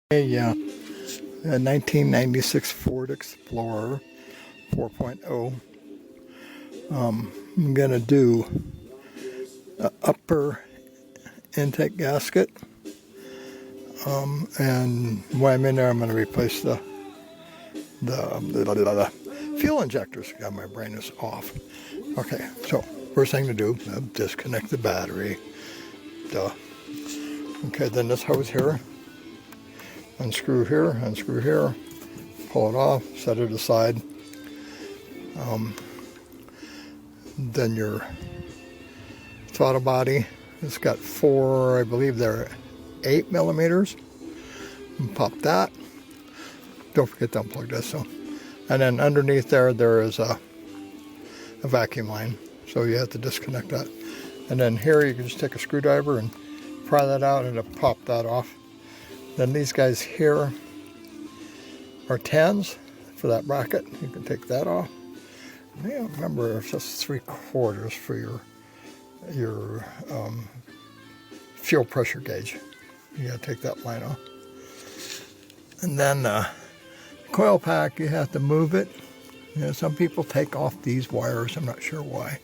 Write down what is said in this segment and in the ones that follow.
A 1996 Ford Explorer 4.0. I'm going to do an upper intake gasket. And while I'm in there, I'm going to replace the fuel injectors. God, my brain is off. Okay, so first thing to do, disconnect the battery. Duh. Okay, then this hose here. Unscrew here, pull it off, set it aside. Then your throttle body, it's got four, I believe they're 8 millimeters. And pop that. Don't forget to unplug this. So, and then underneath there is a vacuum line, so you have to disconnect that. And then here you can just take a screwdriver and pry that out and it'll pop that off. Then these guys here are 10s for that bracket. You can take that off. I don't remember if that's 3/4 for your fuel pressure gauge. You gotta take that line off. And then coil pack, you have to move it. You know, some people take off these wires. I'm not sure why,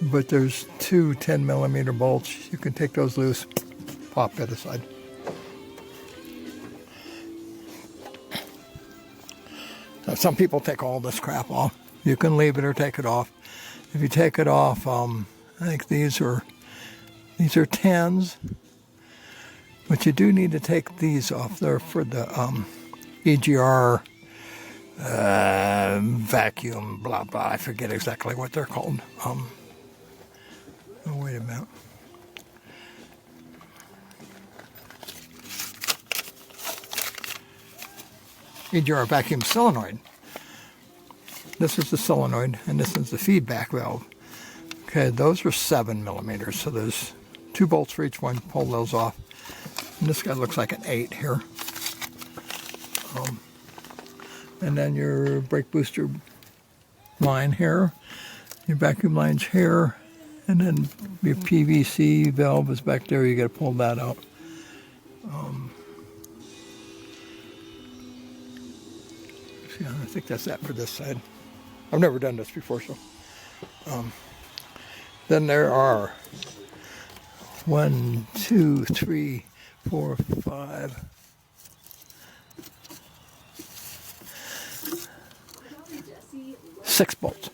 but there's two 10 millimeter bolts. You can take those loose, pop it aside. Now, some people take all this crap off. You can leave it or take it off. If you take it off, I think these are 10s, but you do need to take these off. They're for the EGR vacuum, blah blah. I forget exactly what they're called. Oh, wait a minute. EGR vacuum solenoid. This is the solenoid, and this is the feedback valve. Okay, those are 7 millimeters, so there's 2 bolts for each one. Pull those off. And this guy looks like an 8 here. And then your brake booster line here, your vacuum line's here, and then your PVC valve is back there. You got to pull that out. Yeah, I think that's that for this side. I've never done this before, so. Then there are 1, 2, 3, 4, 5. 6 bolts.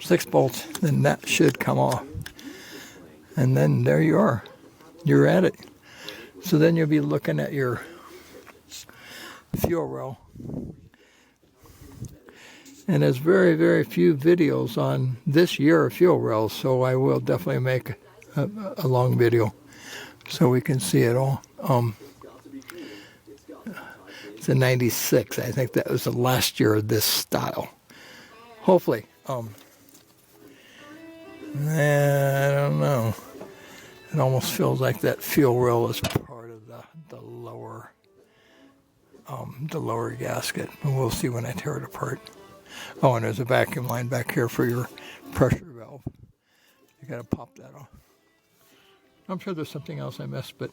6 bolts, then that should come off. And then there you are. You're at it. So then you'll be looking at your fuel rail. And there's very, very few videos on this year of fuel rails, so I will definitely make a long video so we can see it all. It's a 96. I think that was the last year of this style. Hopefully. I don't know. It almost feels like that fuel rail is part of the lower gasket. And we'll see when I tear it apart. Oh, and there's a vacuum line back here for your pressure valve. You got to pop that off. I'm sure there's something else I missed, but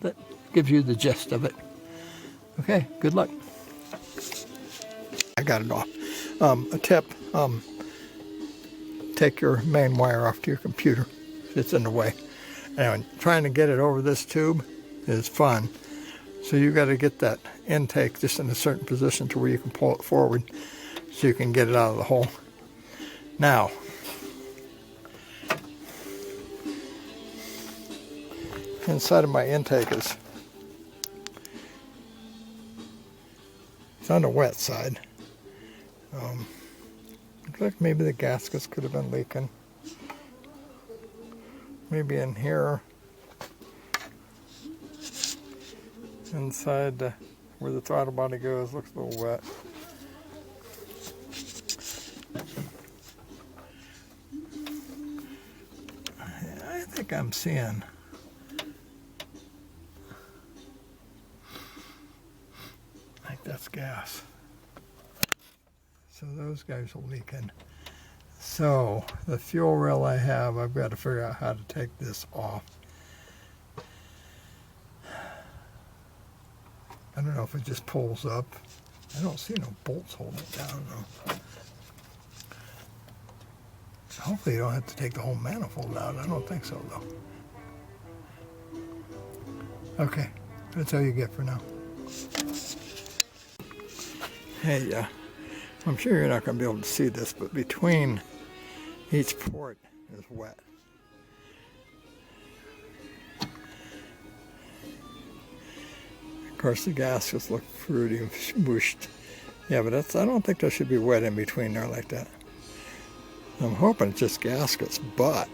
that gives you the gist of it. Okay, good luck. I got it off. A tip, take your main wire off to your computer. It's in the way. And trying to get it over this tube is fun. So you got to get that intake just in a certain position to where you can pull it forward so you can get it out of the hole. Now, inside of my intake it's on the wet side. Looks like maybe the gaskets could have been leaking. Maybe in here, inside where the throttle body goes, looks a little wet. I think I'm seeing that's gas. So those guys are leaking. So the fuel rail I have, I've got to figure out how to take this off. know if it just pulls up. I don't see no bolts holding it down though. Hopefully you don't have to take the whole manifold out. I don't think so though. Okay, that's all you get for now. Hey, I'm sure you're not going to be able to see this, but between each port is wet. Of course, the gaskets look pretty smooshed. Yeah, but I don't think there should be wet in between there like that. I'm hoping it's just gaskets, but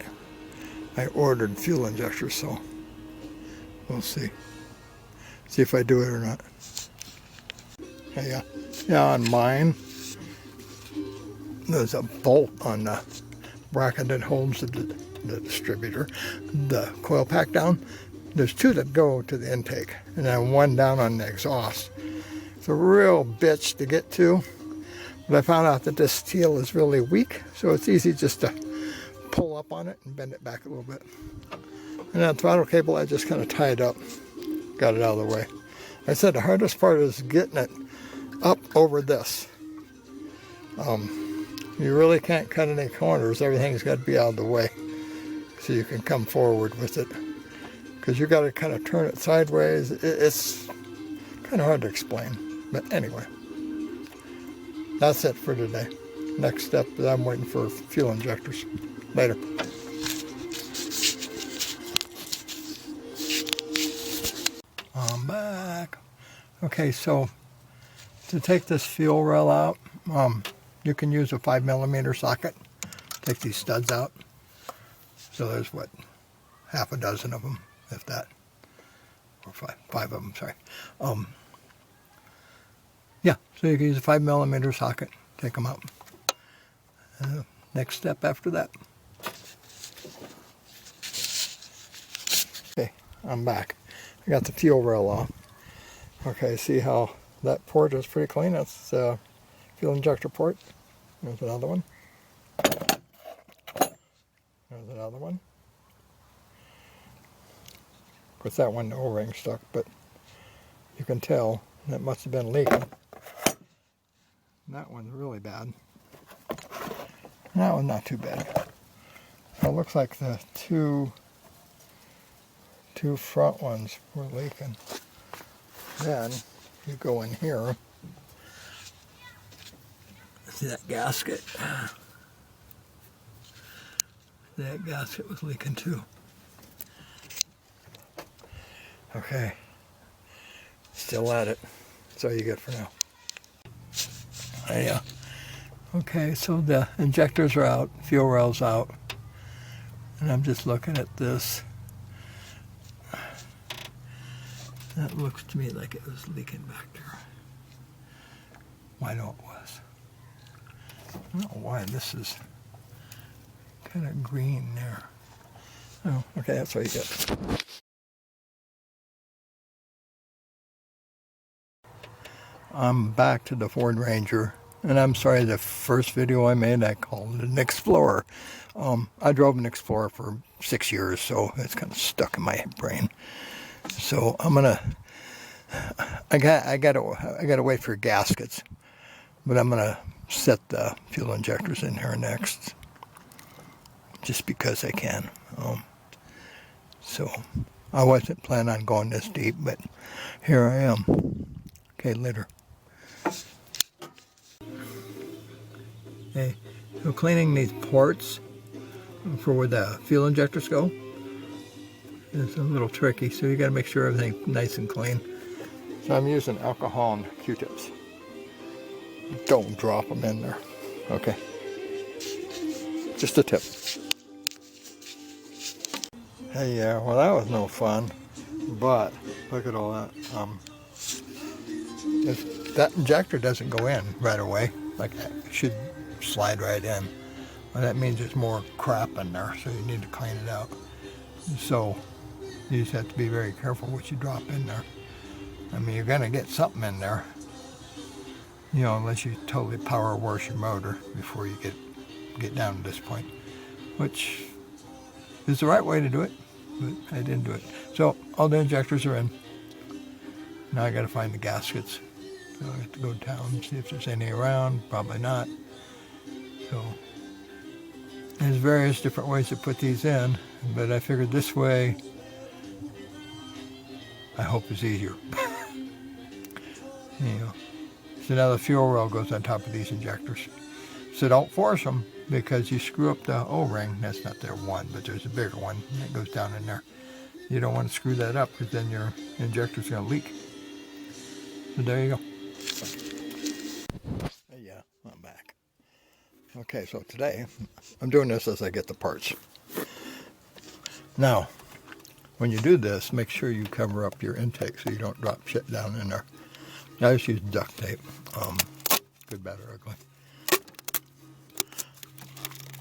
I ordered fuel injectors, so we'll see. See if I do it or not. Hey, yeah, on mine, there's a bolt on the bracket that holds the distributor, the coil pack down. There's two that go to the intake, and then one down on the exhaust. It's a real bitch to get to, but I found out that this steel is really weak, so it's easy just to pull up on it and bend it back a little bit. And that throttle cable I just kind of tied up, got it out of the way. I said the hardest part is getting it up over this. You really can't cut any corners. Everything's got to be out of the way so you can come forward with it. Because you got to kind of turn it sideways. It's kind of hard to explain. But anyway, that's it for today. Next step is I'm waiting for fuel injectors. Later. I'm back. Okay, so to take this fuel rail out, you can use a 5mm socket. Take these studs out. So there's what, half a dozen of them, if that, or five of them. Sorry. Yeah, so you can use a 5mm socket. Take them out. Next step after that. Okay, I'm back. I got the fuel rail off. Okay, see how that port is pretty clean. That's the fuel injector port. There's another one. There's another one. Of course, that one, the O-ring stuck, but you can tell that must have been leaking. That one's really bad. That one's not too bad. So it looks like the two front ones were leaking. Then you go in here. See that gasket? That gasket was leaking too. Okay. Still at it. That's all you get for now. Yeah. Okay, so the injectors are out, fuel rail's out, and I'm just looking at this. That looks to me like it was leaking back there. Well, I know it was. I don't know why this is kind of green there. Oh, okay, that's all you get. I'm back to the Ford Ranger. And I'm sorry, the first video I made, I called it an Explorer. I drove an Explorer for 6 years, so it's kind of stuck in my brain. So I'm gonna, I gotta wait for gaskets, but I'm gonna set the fuel injectors in here next, just because I can. So I wasn't planning on going this deep, but here I am. Okay, later. Okay, so cleaning these ports for where the fuel injectors go is a little tricky, so you got to make sure everything's nice and clean. So I'm using alcohol and Q-tips. Don't drop them in there. Okay, just a tip. Hey, yeah, well that was no fun, but look at all that. If that injector doesn't go in right away, like that, it should slide right in. Well, that means there's more crap in there, so you need to clean it out. So you just have to be very careful what you drop in there. I mean, you're gonna get something in there, you know, unless you totally power wash your motor before you get down to this point, which is the right way to do it, but I didn't do it. So all the injectors are in. Now I got to find the gaskets. So I have to go down and see if there's any around. Probably not. So there's various different ways to put these in, but I figured this way, I hope is easier. You know. So now the fuel rail goes on top of these injectors. So don't force them, because you screw up the O-ring. That's not their one, but there's a bigger one that goes down in there. You don't want to screw that up, because then your injector's going to leak. So there you go. Yeah, I'm back. Okay, so today I'm doing this as I get the parts. Now, when you do this, make sure you cover up your intake so you don't drop shit down in there. I just use duct tape, good, bad, or ugly.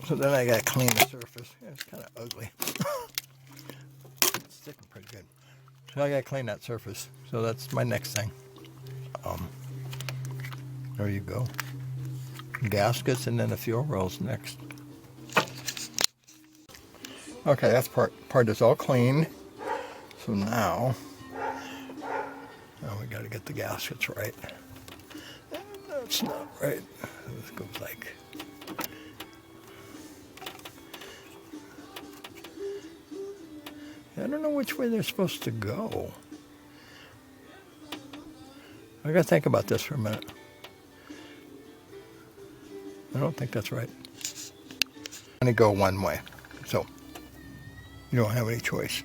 So then I got to clean the surface. Yeah, it's kind of ugly. It's sticking pretty good. So I got to clean that surface. So that's my next thing. There you go. Gaskets, and then the fuel rails next. Okay, that's part is all clean. So now we got to get the gaskets right. That's not right. This goes like. I don't know which way they're supposed to go. I got to think about this for a minute. I don't think that's right. I'm going to go one way, so you don't have any choice.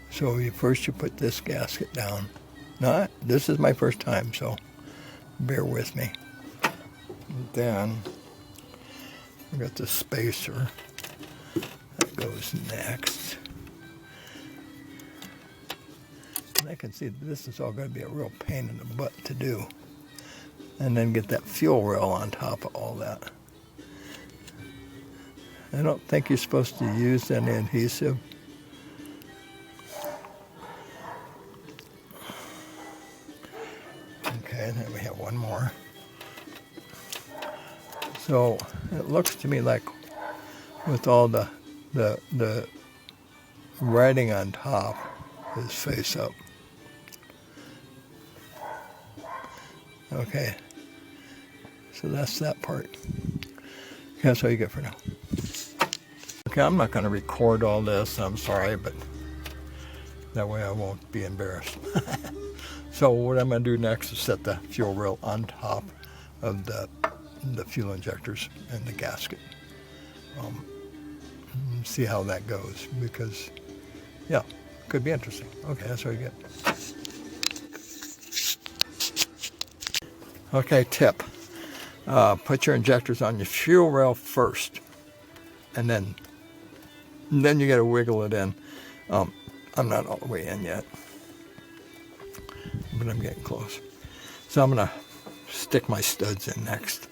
So first you put this gasket down. Now, this is my first time, so bear with me. And then we got the spacer that goes next. And I can see this is all going to be a real pain in the butt to do. And then get that fuel rail on top of all that. I don't think you're supposed to use any adhesive. Okay, then we have one more. So it looks to me like with all the writing on top is face up. Okay, so that's that part. Okay, that's all you get for now. Okay, I'm not going to record all this, I'm sorry, but that way I won't be embarrassed. So what I'm going to do next is set the fuel rail on top of the fuel injectors and the gasket. See how that goes, because, yeah, could be interesting. Okay, that's what you get. Okay, tip. Put your injectors on your fuel rail first, and then you got to wiggle it in. I'm not all the way in yet, but I'm getting close. So I'm going to stick my studs in next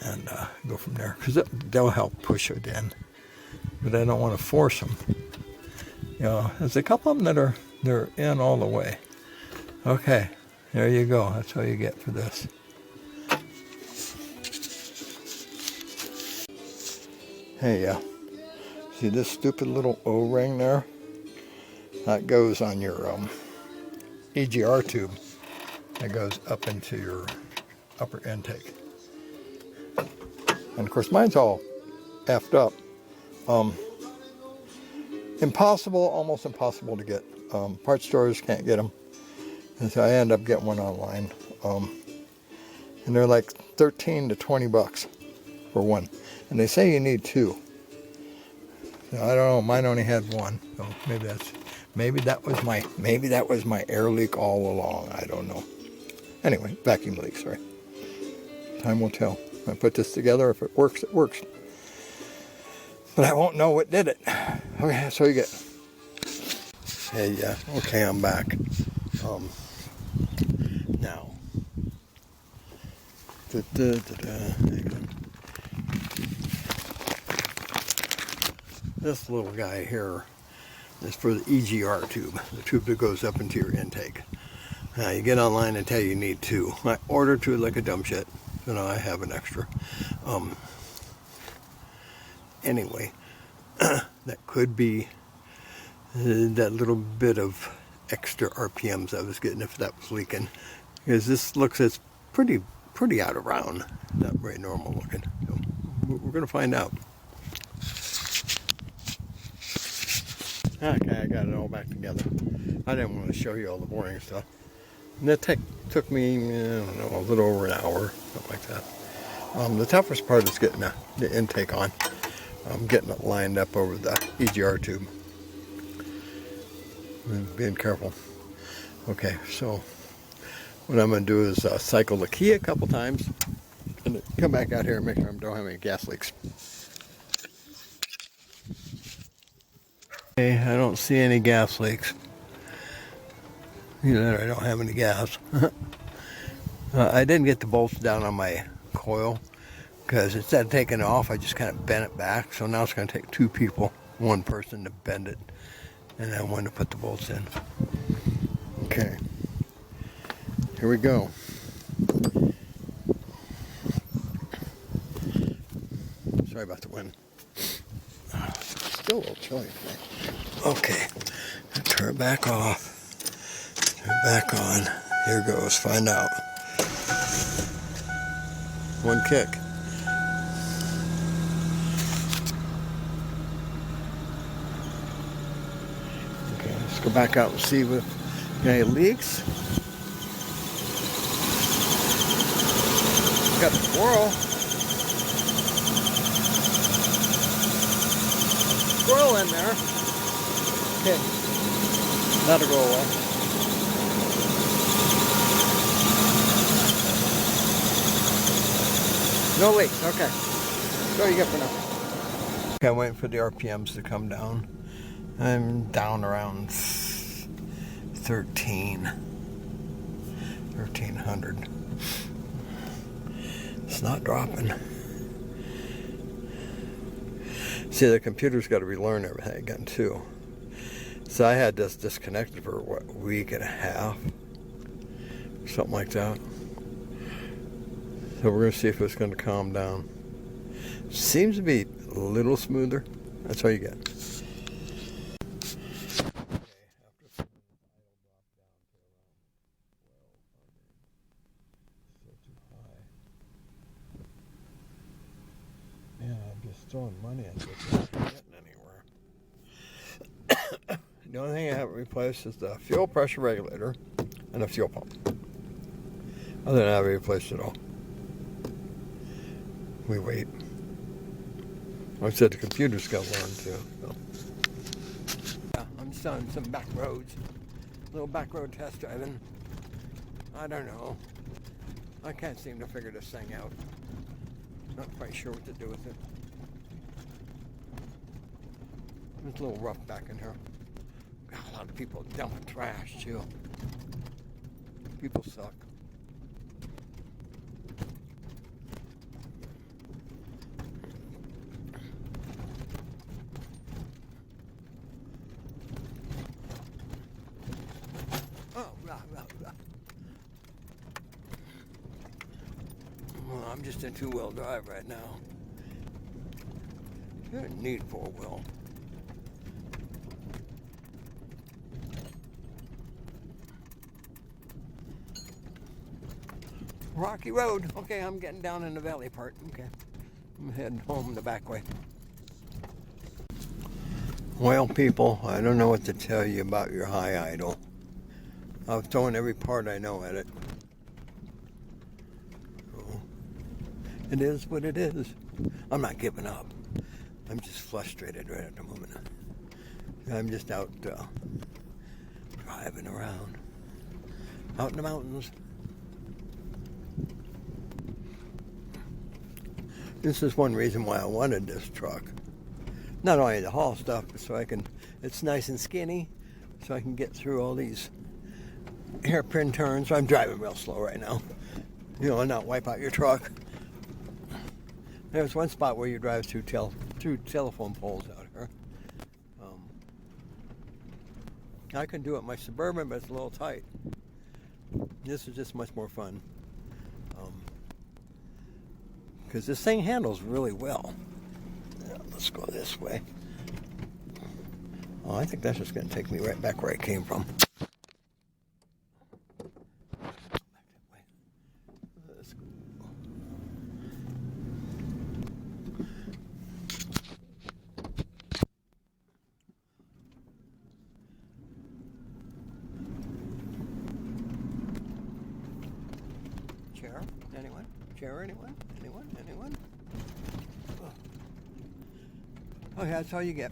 and go from there, because they'll help push it in, but I don't want to force them. You know, there's a couple of them that they're in all the way. Okay, there you go. That's all you get for this. Hey, see this stupid little O-ring there? That goes on your EGR tube. That goes up into your upper intake. And of course mine's all effed up. Impossible, almost impossible to get. Parts stores can't get them. And so I end up getting one online. And they're like 13 to 20 bucks for one. And they say you need two. So I don't know, mine only had one. So maybe that was my air leak all along. I don't know. Anyway, vacuum leak, sorry. Time will tell. I put this together. If it works, it works. But I won't know what did it. Okay, so you get. Hey, okay, I'm back. Now. This little guy here is for the EGR tube, the tube that goes up into your intake. Now you get online and tell you need two. I ordered two like a dumb shit, so now I have an extra. Anyway, that could be that little bit of extra RPMs I was getting if that was leaking. Because this looks, it's pretty out of round. Not very normal looking. So we're going to find out. Okay, I got it all back together. I didn't want to show you all the boring stuff. And that took me, I don't know, a little over an hour, something like that. The toughest part is getting the intake on. Getting it lined up over the EGR tube. And being careful. Okay, so what I'm going to do is cycle the key a couple times and come back out here and make sure I don't have any gas leaks. Okay, I don't see any gas leaks. Either I don't have any gas. I didn't get the bolts down on my coil because instead of taking it off, I just kind of bent it back. So now it's going to take two people, one person to bend it, and then one to put the bolts in. Okay, here we go. Sorry about the wind. Still a little chilly today. Okay, turn it back off. Turn it back on. Here goes. Find out. One kick. Okay, let's go back out and see if any leaks. Got the squirrel. Squirrel in there. Okay, that'll go away. No leaks, okay. That's all you get for now. Okay, I'm waiting for the RPMs to come down. I'm down around 1300. It's not dropping. See, the computer's got to relearn everything again too. So I had this disconnected for what, a week and a half, something like that. So we're going to see if it's going to calm down. Seems to be a little smoother. That's all you get. Man, I'm just throwing money at this. Not getting anywhere. The only thing I haven't replaced is the fuel pressure regulator and the fuel pump. Other than that, I haven't replaced it all. We wait. Like I said, the computer's got to learn too. So. Yeah, I'm just on some back roads. Little back road test driving. I don't know. I can't seem to figure this thing out. Not quite sure what to do with it. It's a little rough back in here. Got a lot of people dumping trash too. People suck. Well, I'm just in two-wheel drive right now. You don't need four-wheel. Rocky road. Okay, I'm getting down in the valley part. Okay, I'm heading home the back way. Well, people, I don't know what to tell you about your high idle. I've thrown every part I know at it. It is what it is. I'm not giving up. I'm just frustrated right at the moment. I'm just out driving around. Out in the mountains. This is one reason why I wanted this truck. Not only to haul stuff, but so it's nice and skinny, so I can get through all these hairpin turns. I'm driving real slow right now. You know, and not wipe out your truck. There's one spot where you drive through telephone poles out here. I can do it in my Suburban, but it's a little tight. This is just much more fun. Because this thing handles really well. Yeah, let's go this way. Oh, I think that's just going to take me right back where I came from. Chair? Anyone? Chair, anyone? Anyone? Anyone? Oh, okay, that's all you get.